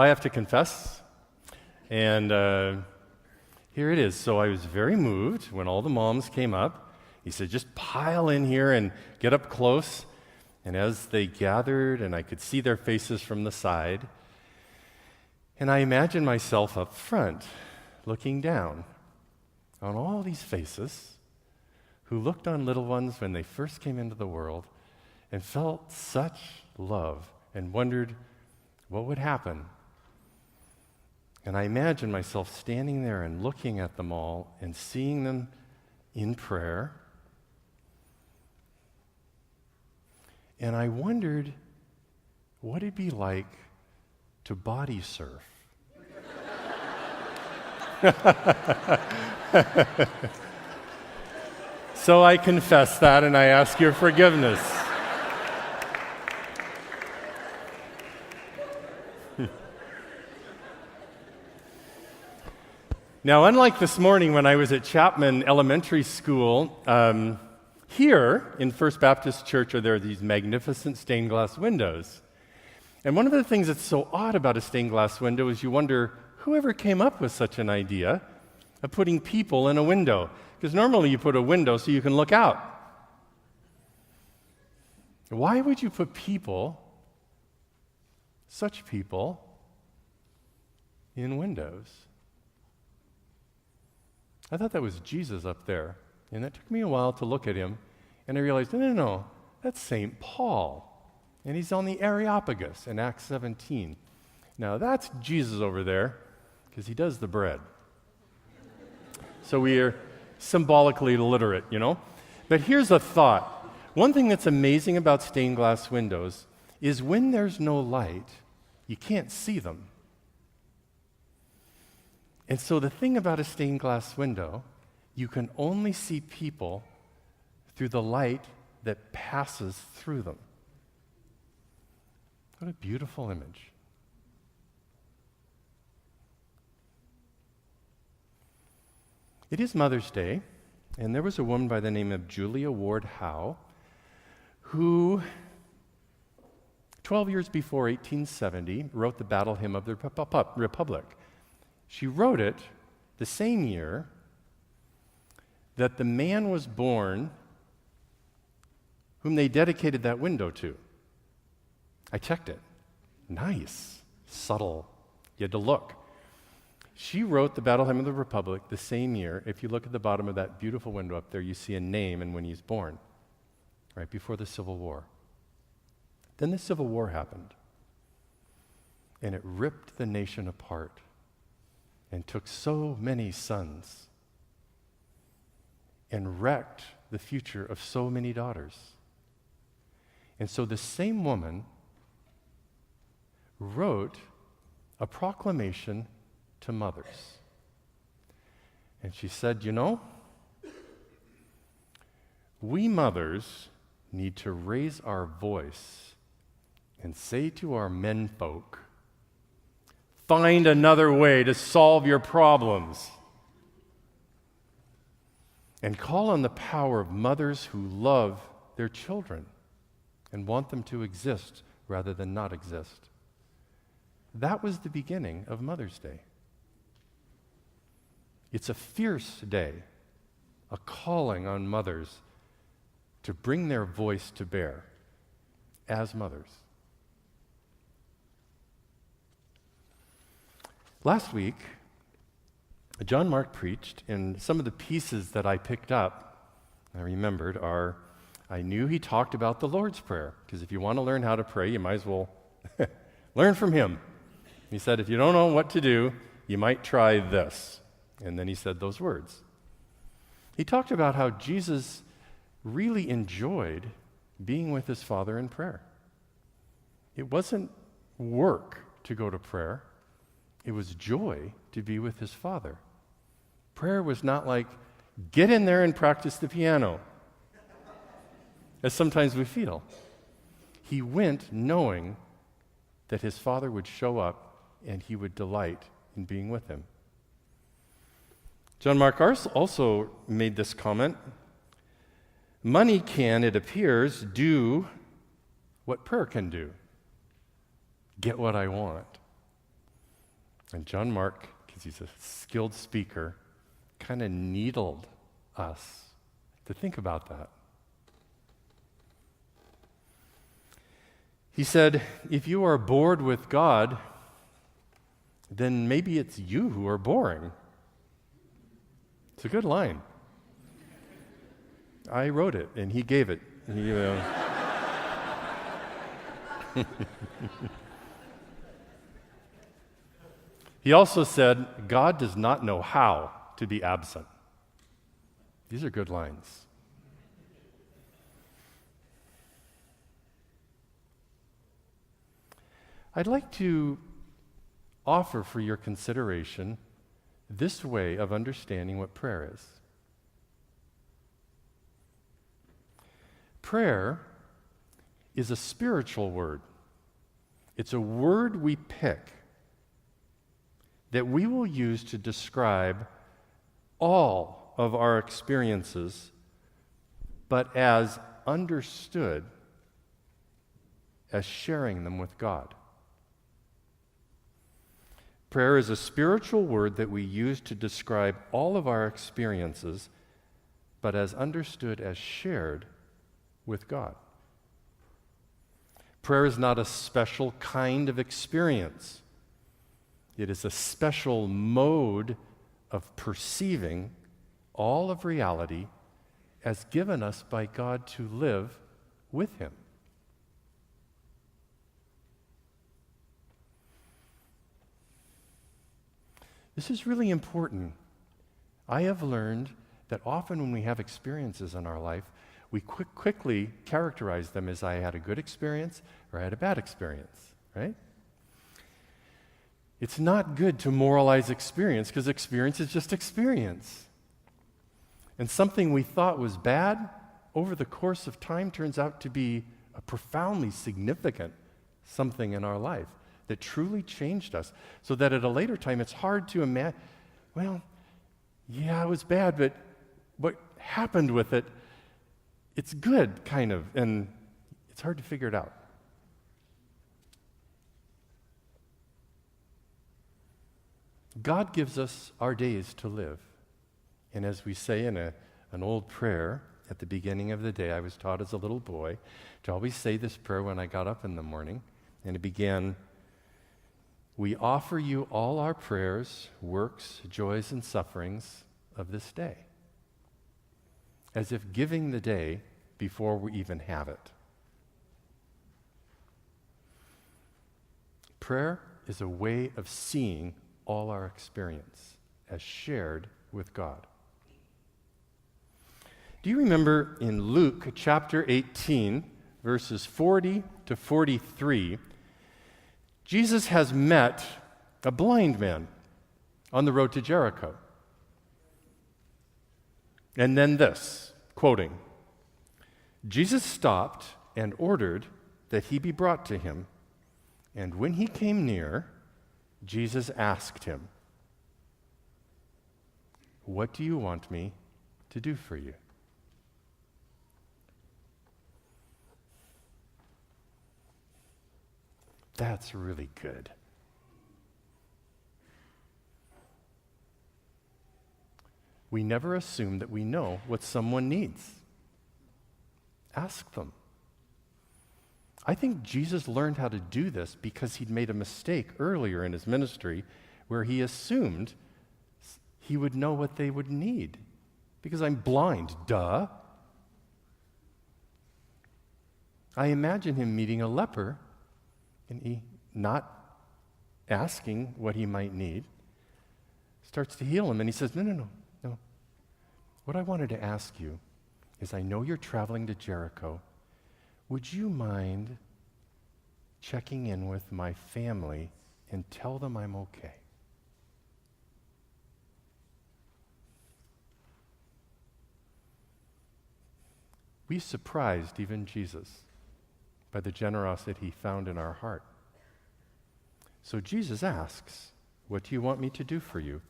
I have to confess, and here it is. So I was very moved when all the moms came up. He said, just pile in here and get up close. And as they gathered, and I could see their faces from the side, and I imagined myself up front, looking down on all these faces who looked on little ones when they first came into the world and felt such love and wondered what would happen. And I imagined myself standing there and looking at them all and seeing them in prayer. And I wondered what it'd be like to body surf. So I confess that and I ask your forgiveness. Now, unlike this morning when I was at Chapman Elementary School, here in First Baptist Church there are these magnificent stained glass windows. And one of the things that's so odd about a stained glass window is you wonder whoever came up with such an idea of putting people in a window. Because normally you put a window so you can look out. Why would you put people, such people, in windows? I thought that was Jesus up there. And it took me a while to look at him, and I realized, no, that's St. Paul. And he's on the Areopagus in Acts 17. Now, that's Jesus over there, because he does the bread. So we are symbolically literate, But here's a thought. One thing that's amazing about stained glass windows is when there's no light, you can't see them. And so the thing about a stained glass window, you can only see people through the light that passes through them. What a beautiful image. It is Mother's Day, and there was a woman by the name of Julia Ward Howe who, 12 years before 1870, wrote the Battle Hymn of the Republic. She wrote it the same year that the man was born whom they dedicated that window to. I checked it. Nice, subtle. You had to look. She wrote the Battle Hymn of the Republic the same year. If you look at the bottom of that beautiful window up there, you see a name and when he's born, right before the Civil War. Then the Civil War happened, and it ripped the nation apart and took so many sons and wrecked the future of so many daughters. And so the same woman wrote a proclamation to mothers. And she said, we mothers need to raise our voice and say to our menfolk, find another way to solve your problems. And call on the power of mothers who love their children and want them to exist rather than not exist. That was the beginning of Mother's Day. It's a fierce day, a calling on mothers to bring their voice to bear as mothers. Last week, John Mark preached, and some of the pieces that I picked up, I remembered, I knew he talked about the Lord's Prayer, because if you want to learn how to pray, you might as well learn from him. He said, if you don't know what to do, you might try this. And then he said those words. He talked about how Jesus really enjoyed being with his Father in prayer. It wasn't work to go to prayer. It was joy to be with his Father. Prayer was not like, get in there and practice the piano, as sometimes we feel. He went knowing that his Father would show up and he would delight in being with him. John Mark also made this comment. Money can, it appears, do what prayer can do. Get what I want. And John Mark, because he's a skilled speaker, kind of needled us to think about that. He said, if you are bored with God, then maybe it's you who are boring. It's a good line. I wrote it, and he gave it. He also said, God does not know how to be absent. These are good lines. I'd like to offer for your consideration this way of understanding what prayer is. Prayer is a spiritual word. It's a word we pick that we will use to describe all of our experiences, but as understood as sharing them with God. Prayer is a spiritual word that we use to describe all of our experiences, but as understood as shared with God. Prayer is not a special kind of experience. It is a special mode of perceiving all of reality as given us by God to live with Him. This is really important. I have learned that often when we have experiences in our life, we quickly characterize them as I had a good experience or I had a bad experience, right? It's not good to moralize experience because experience is just experience. And something we thought was bad over the course of time turns out to be a profoundly significant something in our life that truly changed us, so that at a later time it's hard to imagine, well, yeah, it was bad, but what happened with it, it's good, kind of, and it's hard to figure it out. God gives us our days to live. And as we say in an old prayer at the beginning of the day, I was taught as a little boy to always say this prayer when I got up in the morning, and it began, we offer you all our prayers, works, joys, and sufferings of this day, as if giving the day before we even have it. Prayer is a way of seeing all our experience as shared with God. Do you remember in Luke chapter 18, verses 40 to 43, Jesus has met a blind man on the road to Jericho. And then this, quoting, Jesus stopped and ordered that he be brought to him. And when he came near, Jesus asked him, what do you want me to do for you? That's really good. We never assume that we know what someone needs. Ask them. I think Jesus learned how to do this because he'd made a mistake earlier in his ministry where he assumed he would know what they would need. Because I'm blind, duh. I imagine him meeting a leper and he, not asking what he might need, starts to heal him. And he says, no. What I wanted to ask you is, I know you're traveling to Jericho. Would you mind checking in with my family and tell them I'm okay? We surprised even Jesus by the generosity he found in our heart. So Jesus asks, what do you want me to do for you?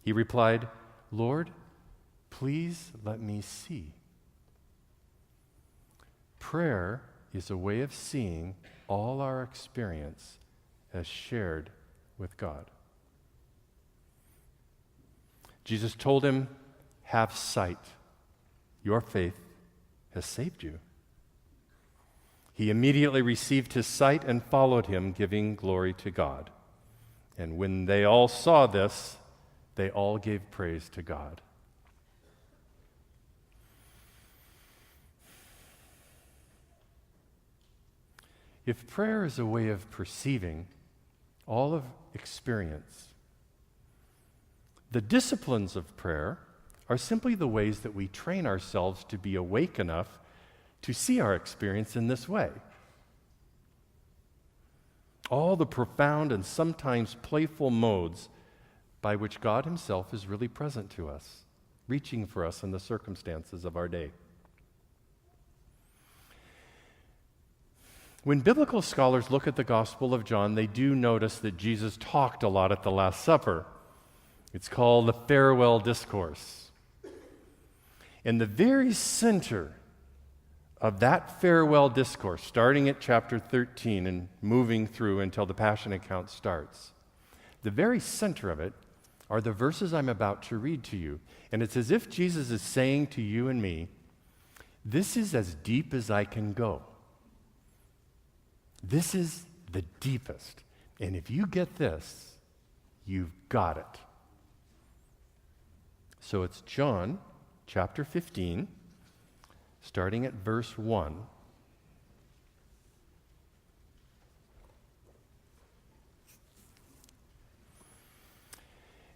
He replied, Lord, please let me see. Prayer is a way of seeing all our experience as shared with God. Jesus told him, "Have sight. Your faith has saved you." He immediately received his sight and followed him, giving glory to God. And when they all saw this, they all gave praise to God. If prayer is a way of perceiving all of experience, the disciplines of prayer are simply the ways that we train ourselves to be awake enough to see our experience in this way. All the profound and sometimes playful modes by which God himself is really present to us, reaching for us in the circumstances of our day. When biblical scholars look at the Gospel of John, they do notice that Jesus talked a lot at the Last Supper. It's called the farewell discourse. In the very center of that farewell discourse, starting at chapter 13 and moving through until the Passion account starts, the very center of it are the verses I'm about to read to you. And it's as if Jesus is saying to you and me, this is as deep as I can go. This is the deepest. And if you get this, you've got it. So it's John chapter 15, starting at verse 1.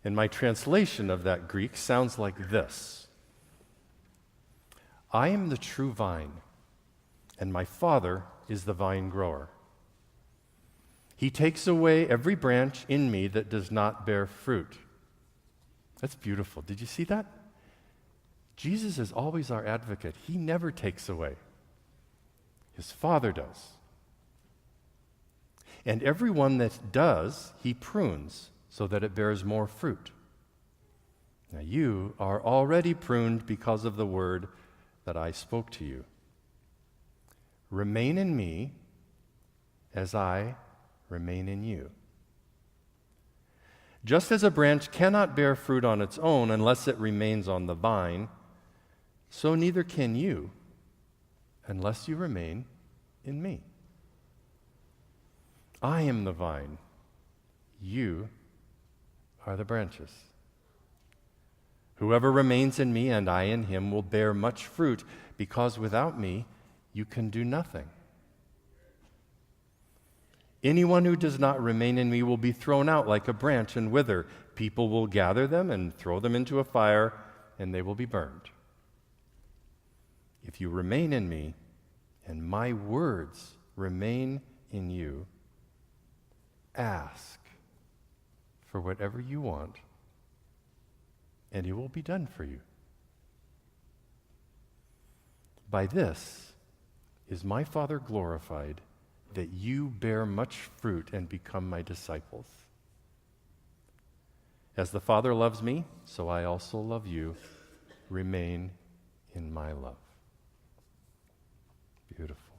And my translation of that Greek sounds like this: I am the true vine, and my Father is the vine grower. He takes away every branch in me that does not bear fruit. That's beautiful. Did you see that? Jesus is always our advocate. He never takes away. His Father does. And every one that does, he prunes so that it bears more fruit. Now you are already pruned because of the word that I spoke to you. Remain in me as I remain in you. Just as a branch cannot bear fruit on its own unless it remains on the vine, so neither can you unless you remain in me. I am the vine. You are the branches. Whoever remains in me and I in him will bear much fruit, because without me you can do nothing. Anyone who does not remain in me will be thrown out like a branch and wither. People will gather them and throw them into a fire, and they will be burned. If you remain in me, and my words remain in you, ask for whatever you want, and it will be done for you. By this is my Father glorified, that you bear much fruit and become my disciples. As the Father loves me, so I also love you. Remain in my love. Beautiful.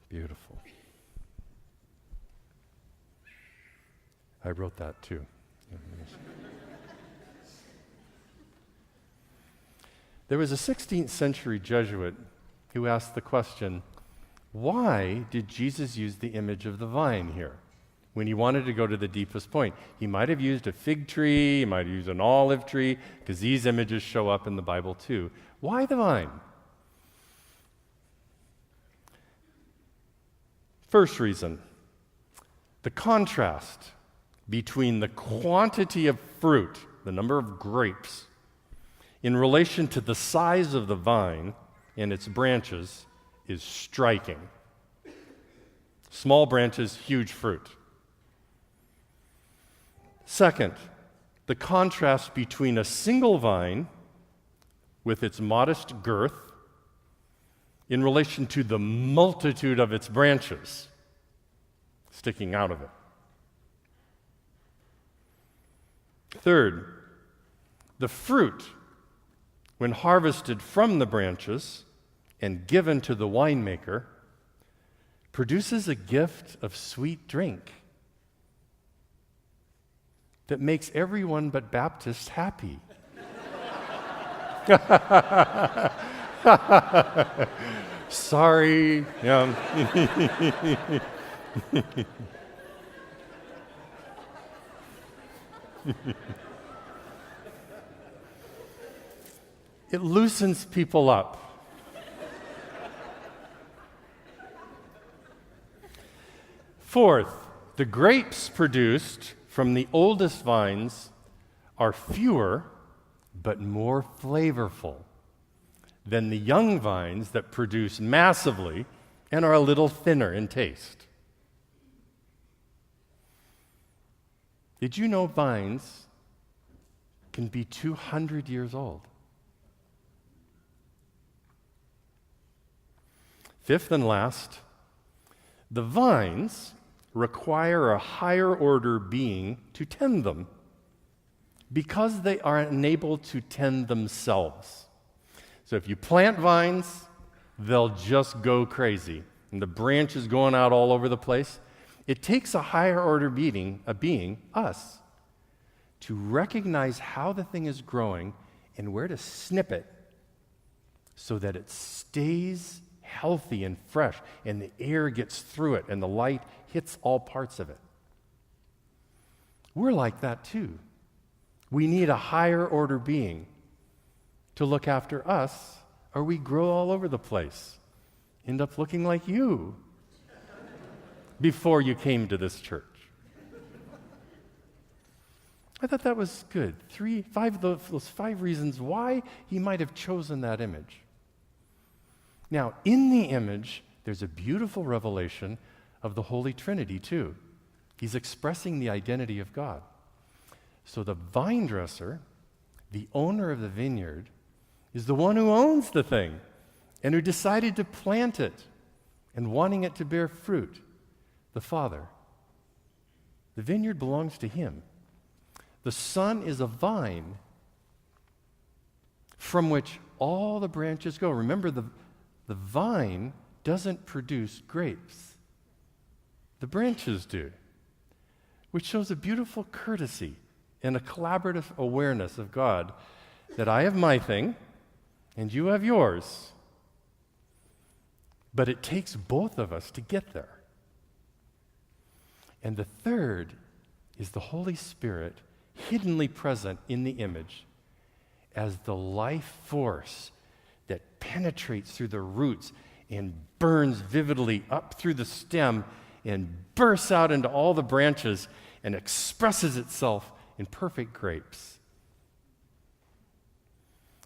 Beautiful. I wrote that too. There was a 16th century Jesuit who asked the question, why did Jesus use the image of the vine here when he wanted to go to the deepest point? He might have used a fig tree, he might have used an olive tree, because these images show up in the Bible too. Why the vine? First reason, the contrast between the quantity of fruit, the number of grapes, in relation to the size of the vine and its branches is striking. Small branches, huge fruit. Second, the contrast between a single vine with its modest girth in relation to the multitude of its branches sticking out of it. Third, the fruit, when harvested from the branches and given to the winemaker, produces a gift of sweet drink. that makes everyone but Baptists happy. Sorry. Yeah. It loosens people up. Fourth, the grapes produced from the oldest vines are fewer but more flavorful than the young vines that produce massively and are a little thinner in taste. Did you know vines can be 200 years old? Fifth and last, the vines require a higher order being to tend them because they are unable to tend themselves. So if you plant vines, they'll just go crazy, and the branches going out all over the place. It takes a higher order being, us, to recognize how the thing is growing and where to snip it so that it stays healthy and fresh, and the air gets through it, and the light hits all parts of it. We're like that too. We need a higher order being to look after us, or we grow all over the place, end up looking like you before you came to this church. I thought that was good. Those 5 reasons why he might have chosen that image. Now, in the image, there's a beautiful revelation of the Holy Trinity, too. He's expressing the identity of God. So the vine dresser, the owner of the vineyard, is the one who owns the thing and who decided to plant it and wanting it to bear fruit, the Father. The vineyard belongs to him. The Son is a vine from which all the branches go. Remember, the vine doesn't produce grapes. The branches do, which shows a beautiful courtesy and a collaborative awareness of God that I have my thing and you have yours. But it takes both of us to get there. And the third is the Holy Spirit hiddenly present in the image as the life force that penetrates through the roots and burns vividly up through the stem and bursts out into all the branches and expresses itself in perfect grapes.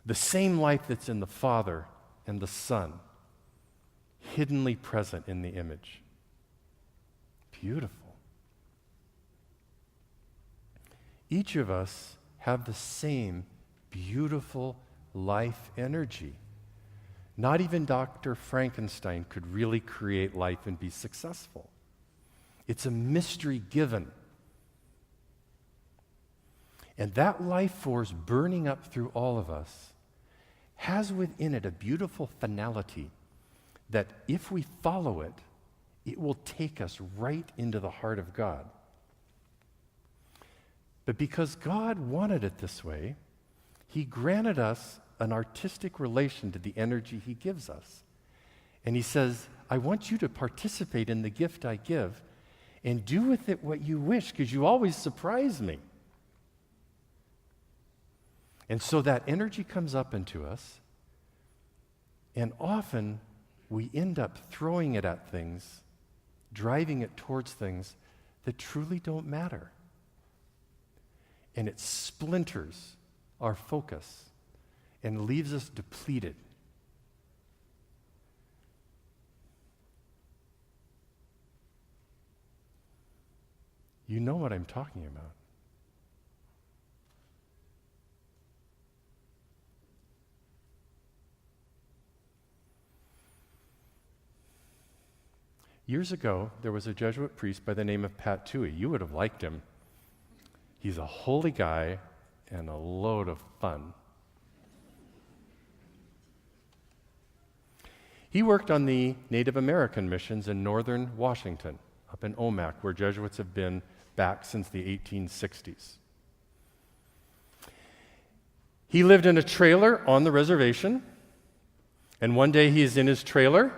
The same life that's in the Father and the Son, hiddenly present in the image. Beautiful. Each of us have the same beautiful life energy. Not even Dr. Frankenstein could really create life and be successful. It's a mystery given. And that life force burning up through all of us has within it a beautiful finality that if we follow it, it will take us right into the heart of God. But because God wanted it this way, he granted us an artistic relation to the energy he gives us. And he says, I want you to participate in the gift I give and do with it what you wish, because you always surprise me. And so that energy comes up into us, and often we end up throwing it at things, driving it towards things that truly don't matter. And it splinters our focus and leaves us depleted. You know what I'm talking about. Years ago, there was a Jesuit priest by the name of pt2. You would have liked him. He's a holy guy and a load of fun. He worked on the Native American missions in northern Washington, up in Omak, where Jesuits have been back since the 1860s. He lived in a trailer on the reservation, and one day he is in his trailer,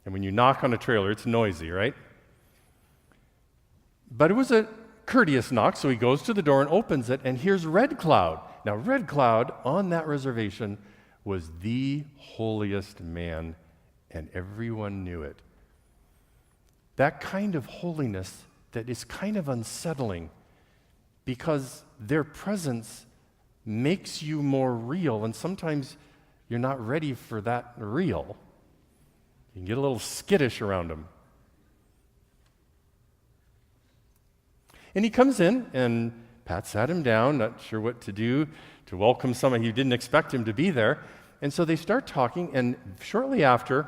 and when you knock on a trailer, it's noisy, right? But it was a courteous knock, so he goes to the door and opens it, and here's Red Cloud. Now, Red Cloud on that reservation was the holiest man, and everyone knew it. That kind of holiness that is kind of unsettling because their presence makes you more real, and sometimes you're not ready for that real. You can get a little skittish around them. And he comes in, and Pat sat him down, not sure what to do to welcome someone. He didn't expect him to be there. And so they start talking, and shortly after,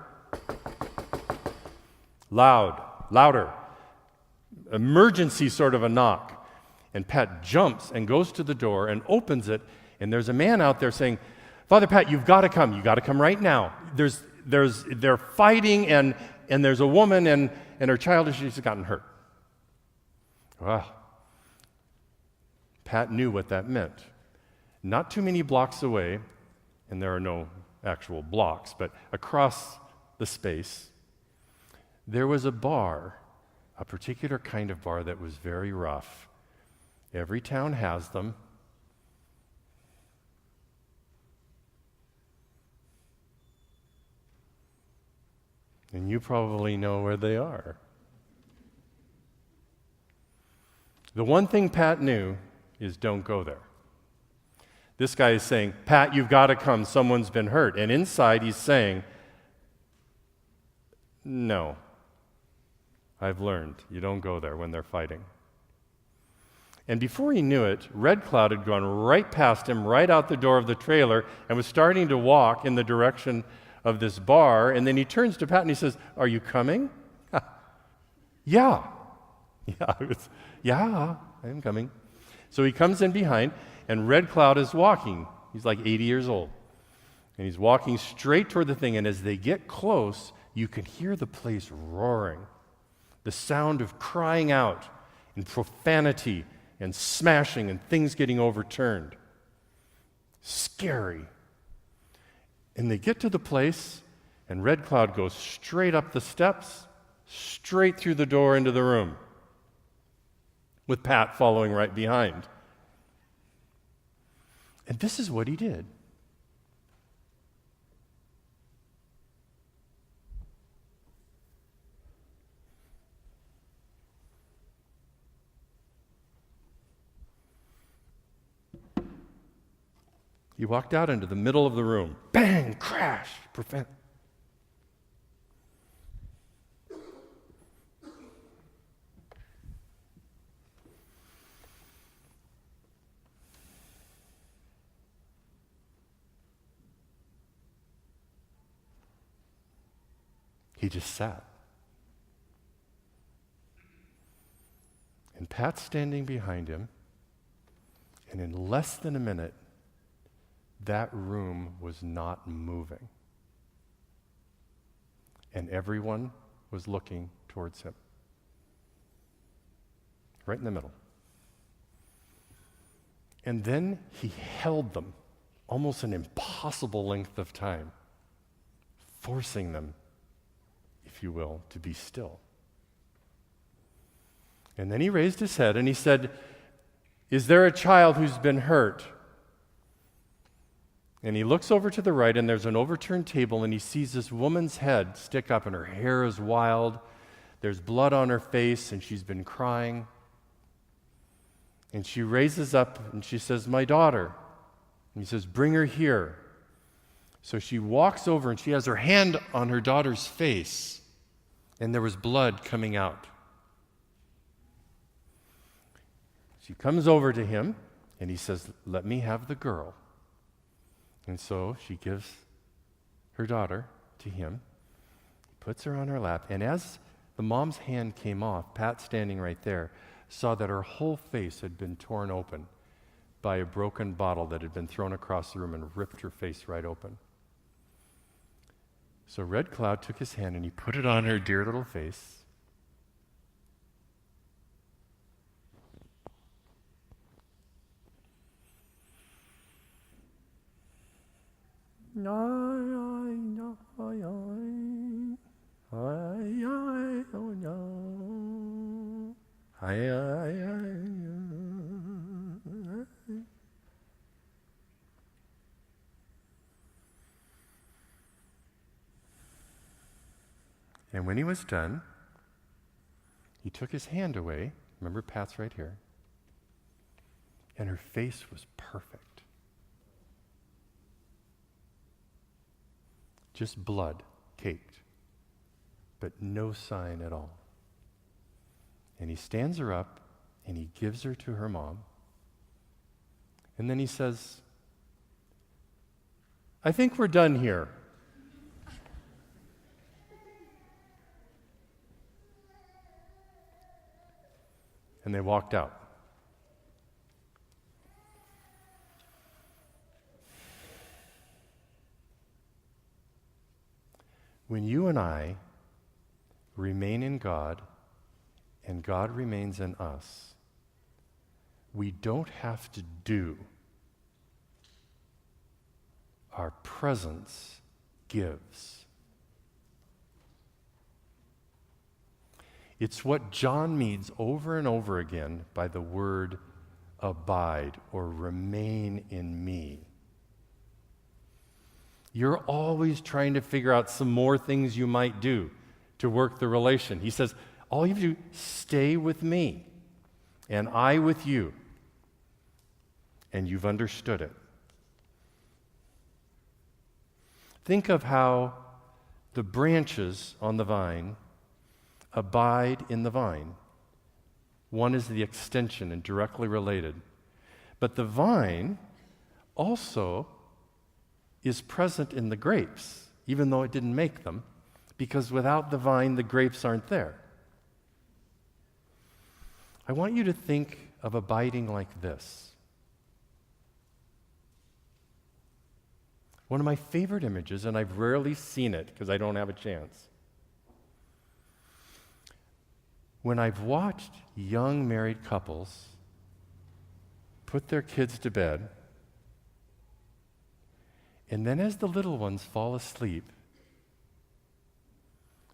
louder, emergency sort of a knock. And Pat jumps and goes to the door and opens it, and there's a man out there saying, "Father Pat, you've got to come. You've got to come right now. They're fighting, and there's a woman, and her child, she's gotten hurt." Well, Pat knew what that meant. Not too many blocks away, and there are no actual blocks, but across the space, there was a bar, a particular kind of bar that was very rough. Every town has them. And you probably know where they are. The one thing Pat knew is don't go there. This guy is saying, "Pat, you've got to come. Someone's been hurt." And inside he's saying, "No, I've learned. You don't go there when they're fighting." And before he knew it, Red Cloud had gone right past him, right out the door of the trailer, and was starting to walk in the direction of this bar. And then he turns to Pat and he says, "Are you coming?" Yeah. Yeah, I'm coming. So he comes in behind, and Red Cloud is walking. He's like 80 years old. And he's walking straight toward the thing, and as they get close, you can hear the place roaring. The sound of crying out and profanity and smashing and things getting overturned. Scary. And they get to the place, and Red Cloud goes straight up the steps, straight through the door into the room, with Pat following right behind. And this is what he did. He walked out into the middle of the room. Bang! Crash! He just sat. And Pat's standing behind him, and in less than a minute, that room was not moving. And everyone was looking towards him. Right in the middle. And then he held them almost an impossible length of time, forcing them, if you will, to be still. And then he raised his head and he said, "Is there a child who's been hurt?" And he looks over to the right, and there's an overturned table, and he sees this woman's head stick up, and her hair is wild. There's blood on her face, and she's been crying. And she raises up, and she says, "My daughter." And he says, "Bring her here." So she walks over, and she has her hand on her daughter's face, and there was blood coming out. She comes over to him, and he says, "Let me have the girl." And so she gives her daughter to him, puts her on her lap, and as the mom's hand came off, Pat, standing right there, saw that her whole face had been torn open by a broken bottle that had been thrown across the room and ripped her face right open. So Red Cloud took his hand and he put it on her dear little face. And when he was done, he took his hand away. Remember, Pat's right here. And her face was perfect. Just blood caked, but no sign at all. And he stands her up and he gives her to her mom. And then he says, I think we're done here. And they walked out. When you and I remain in God and God remains in us, we don't have to do. Our presence gives. It's what John means over and over again by the word abide or remain in me. You're always trying to figure out some more things you might do to work the relation. He says, all you have to do, stay with me, and I with you, and you've understood it. Think of how the branches on the vine abide in the vine. One is the extension and directly related. But the vine also is present in the grapes, even though it didn't make them, because without the vine, the grapes aren't there. I want you to think of abiding like this. One of my favorite images, and I've rarely seen it because I don't have a chance. When I've watched young married couples put their kids to bed, and then as the little ones fall asleep,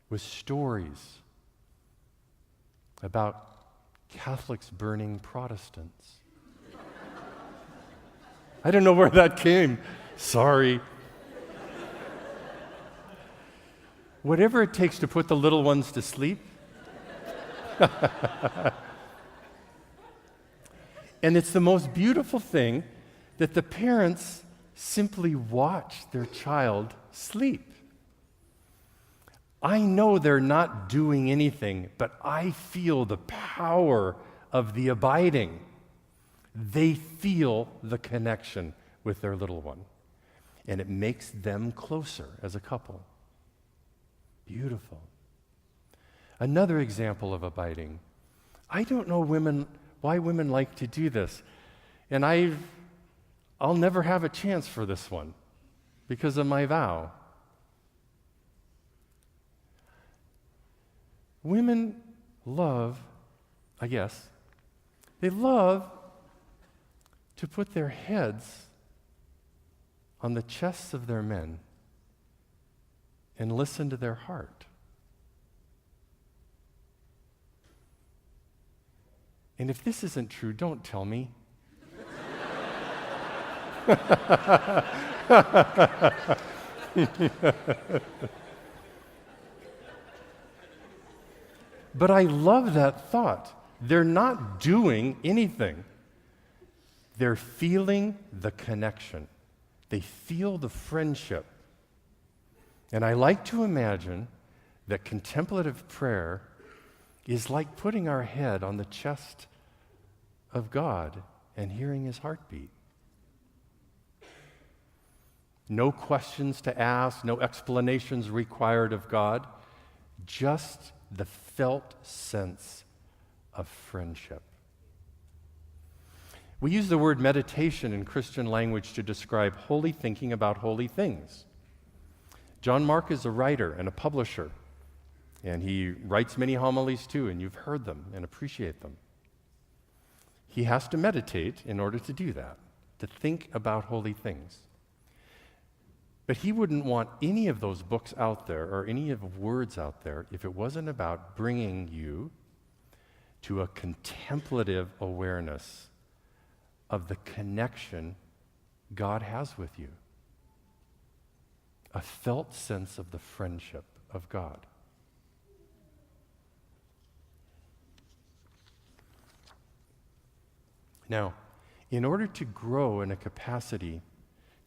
with stories about Catholics burning Protestants. I don't know where that came. Sorry. Whatever it takes to put the little ones to sleep. And it's the most beautiful thing that the parents simply watch their child sleep. I know they're not doing anything, but I feel the power of the abiding. They feel the connection with their little one, and it makes them closer as a couple. Beautiful. Another example of abiding. I don't know why women like to do this, and I'll never have a chance for this one because of my vow. Women love, I guess, they love to put their heads on the chests of their men and listen to their heart. And if this isn't true, don't tell me. But I love that thought. They're not doing anything. They're feeling the connection. They feel the friendship. And I like to imagine that contemplative prayer is like putting our head on the chest of God and hearing his heartbeat. No questions to ask, no explanations required of God, just the felt sense of friendship. We use the word meditation in Christian language to describe holy thinking about holy things. John Mark is a writer and a publisher, and he writes many homilies too, and you've heard them and appreciate them. He has to meditate in order to do that, to think about holy things. But he wouldn't want any of those books out there or any of the words out there if it wasn't about bringing you to a contemplative awareness of the connection God has with you. A felt sense of the friendship of God. Now, in order to grow in a capacity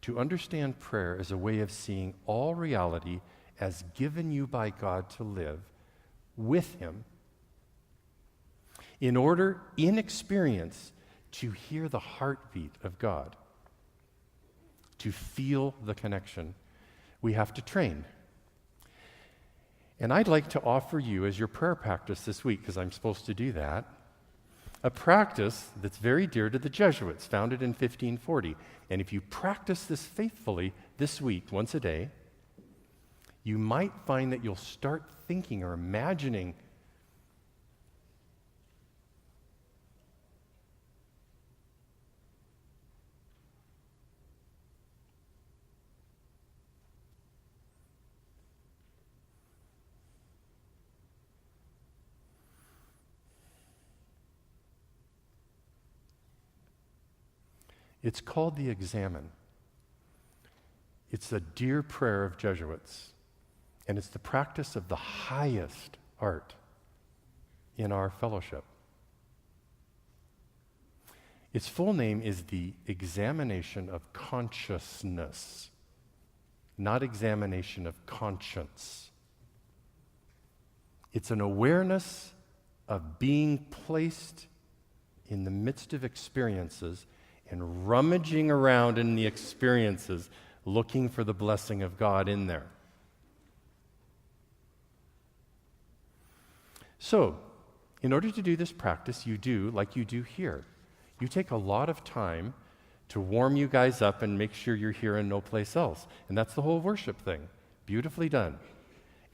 to understand prayer as a way of seeing all reality as given you by God to live with Him, in order, in experience, to hear the heartbeat of God, to feel the connection, we have to train. And I'd like to offer you as your prayer practice this week, because I'm supposed to do that, a practice that's very dear to the Jesuits, founded in 1540. And if you practice this faithfully this week, once a day, you might find that you'll start thinking or imagining It's called the Examen. It's a dear prayer of Jesuits, and it's the practice of the highest art in our fellowship. Its full name is the Examination of Consciousness, not examination of conscience. It's an awareness of being placed in the midst of experiences and rummaging around in the experiences, looking for the blessing of God in there. So, in order to do this practice, you do like you do here. You take a lot of time to warm you guys up and make sure you're here and no place else. And that's the whole worship thing. Beautifully done.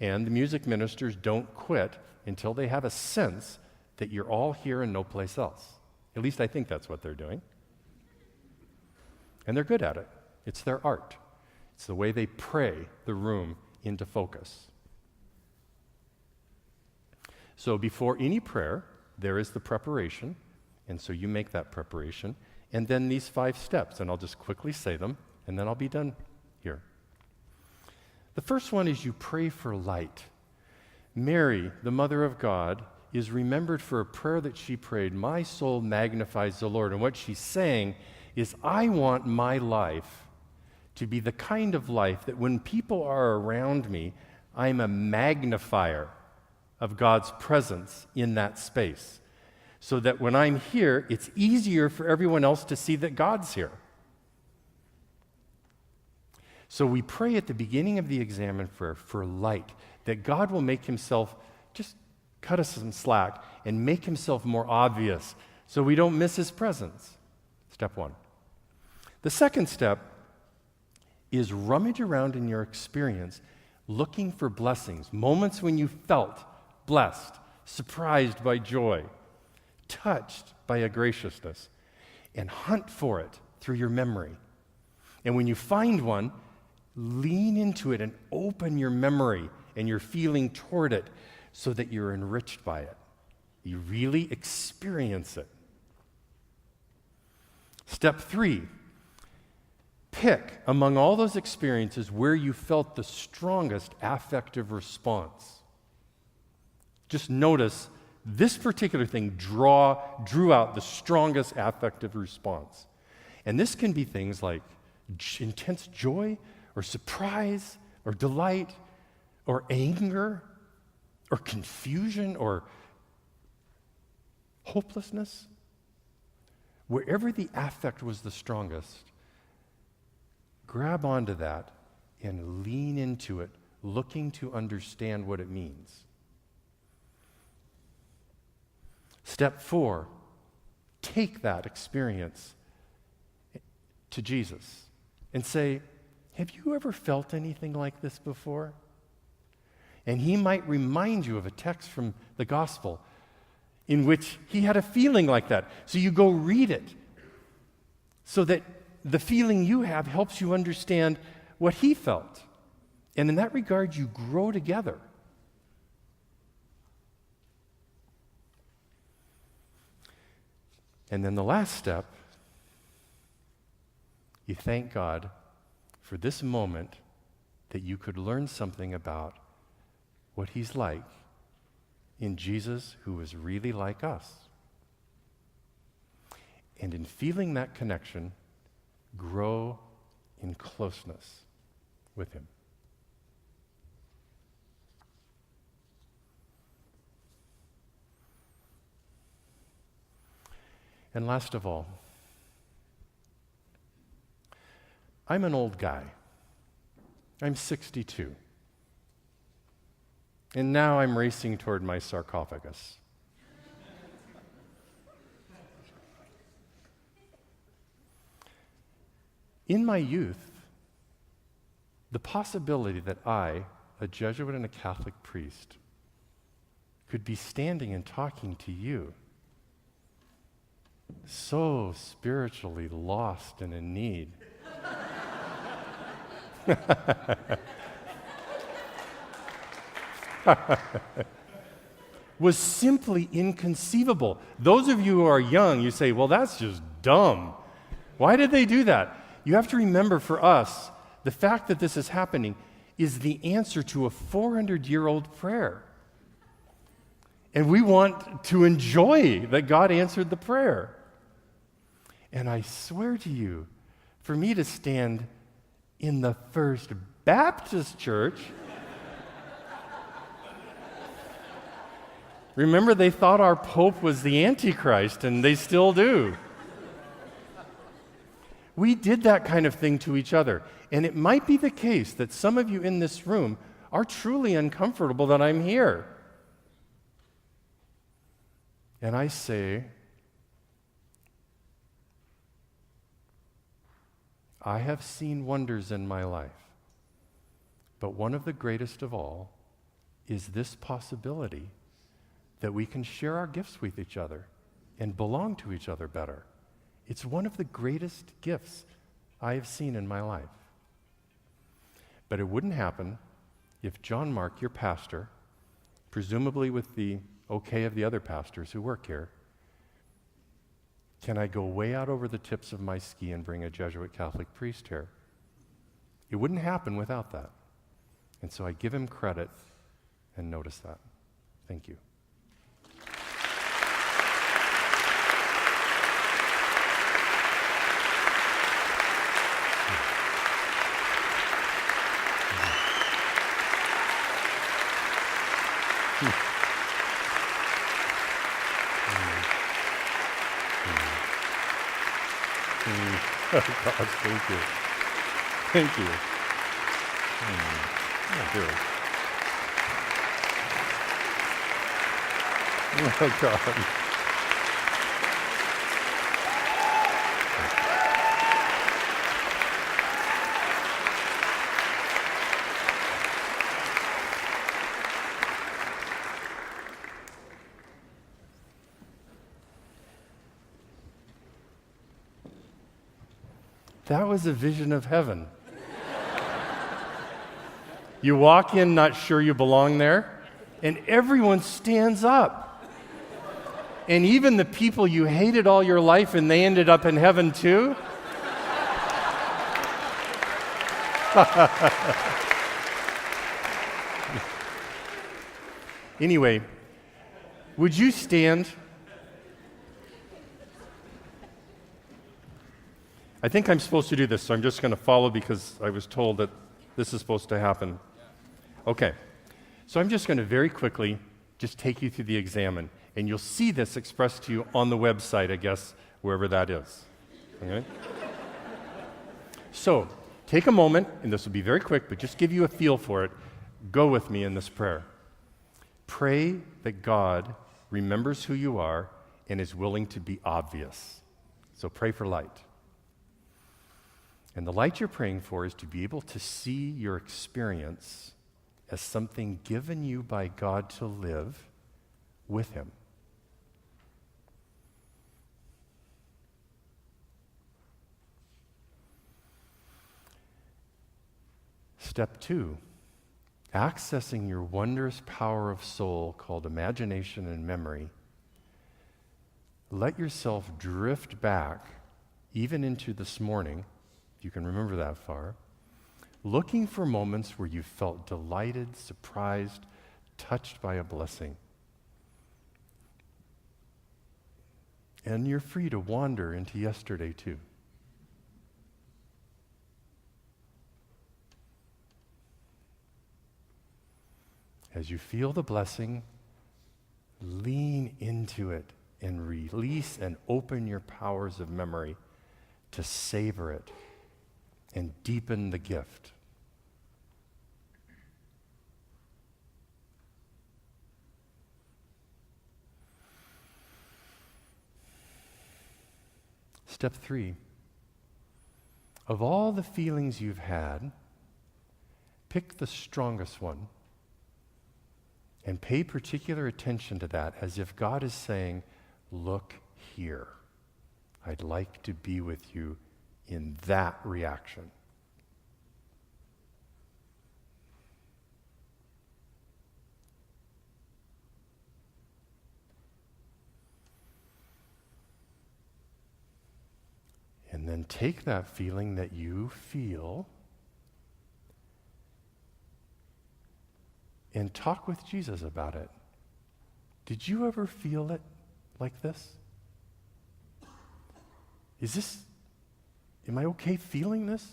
And the music ministers don't quit until they have a sense that you're all here and no place else. At least I think that's what they're doing. And they're good at it. It's their art. It's the way they pray the room into focus. So before any prayer, there is the preparation, and so you make that preparation, and then these 5 steps, and I'll just quickly say them, and then I'll be done here. The first one is you pray for light. Mary, the Mother of God, is remembered for a prayer that she prayed, "My soul magnifies the Lord," and what she's saying is, I want my life to be the kind of life that when people are around me, I'm a magnifier of God's presence in that space. So that when I'm here, it's easier for everyone else to see that God's here. So we pray at the beginning of the Examen prayer for light, that God will make Himself, just cut us some slack, and make Himself more obvious so we don't miss His presence. Step 1. The second step is rummage around in your experience looking for blessings, moments when you felt blessed, surprised by joy, touched by a graciousness, and hunt for it through your memory. And when you find one, lean into it and open your memory and your feeling toward it so that you're enriched by it. You really experience it. Step 3. Pick among all those experiences where you felt the strongest affective response. Just notice this particular thing drew out the strongest affective response. And this can be things like intense joy or surprise or delight or anger or confusion or hopelessness. Wherever the affect was the strongest, grab onto that and lean into it, looking to understand what it means. Step 4, take that experience to Jesus and say, have you ever felt anything like this before? And He might remind you of a text from the gospel in which He had a feeling like that. So you go read it so that the feeling you have helps you understand what he felt. And in that regard, you grow together. And then the last step, you thank God for this moment that you could learn something about what he's like in Jesus, who was really like us. And in feeling that connection, grow in closeness with him. And last of all, I'm an old guy. I'm 62. And now I'm racing toward my sarcophagus. In my youth, the possibility that I, a Jesuit and a Catholic priest, could be standing and talking to you, so spiritually lost and in need, was simply inconceivable. Those of you who are young, you say, well, that's just dumb. Why did they do that? You have to remember, for us, the fact that this is happening is the answer to a 400-year-old prayer. And we want to enjoy that God answered the prayer. And I swear to you, for me to stand in the First Baptist Church, remember, they thought our Pope was the Antichrist, and they still do. We did that kind of thing to each other. And it might be the case that some of you in this room are truly uncomfortable that I'm here. And I say, I have seen wonders in my life, but one of the greatest of all is this possibility that we can share our gifts with each other and belong to each other better. It's one of the greatest gifts I have seen in my life. But it wouldn't happen if John Mark, your pastor, presumably with the okay of the other pastors who work here, can I go way out over the tips of my ski and bring a Jesuit Catholic priest here? It wouldn't happen without that. And so I give him credit and notice that. Thank you. Oh, God, thank you. Thank you. Oh, dear. Oh, God. That was a vision of heaven. You walk in not sure you belong there, and everyone stands up. And even the people you hated all your life and they ended up in heaven too. Anyway, would you stand? I think I'm supposed to do this, so I'm just going to follow because I was told that this is supposed to happen. Okay, so I'm just going to very quickly just take you through the examen, and you'll see this expressed to you on the website, I guess, wherever that is. Okay? So, take a moment, and this will be very quick, but just give you a feel for it. Go with me in this prayer. Pray that God remembers who you are and is willing to be obvious. So pray for light. And the light you're praying for is to be able to see your experience as something given you by God to live with Him. Step 2, accessing your wondrous power of soul called imagination and memory. Let yourself drift back, even into this morning, if you can remember that far, looking for moments where you felt delighted, surprised, touched by a blessing. And you're free to wander into yesterday too. As you feel the blessing, lean into it and release and open your powers of memory to savor it and deepen the gift. Step 3, of all the feelings you've had, pick the strongest one and pay particular attention to that as if God is saying, look here. I'd like to be with you in that reaction. And then take that feeling that you feel and talk with Jesus about it. Did you ever feel it like this? Am I okay feeling this?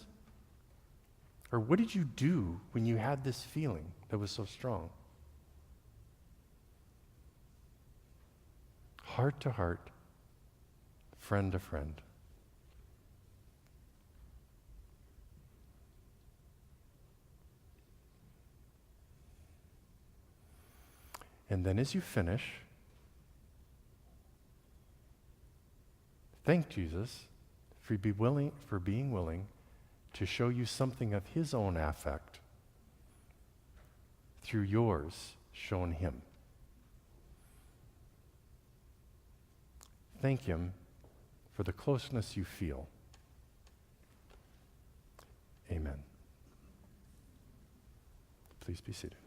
Or what did you do when you had this feeling that was so strong? Heart to heart, friend to friend. And then as you finish, thank Jesus for being willing to show you something of his own affect through yours shown him. Thank him for the closeness you feel. Amen. Please be seated.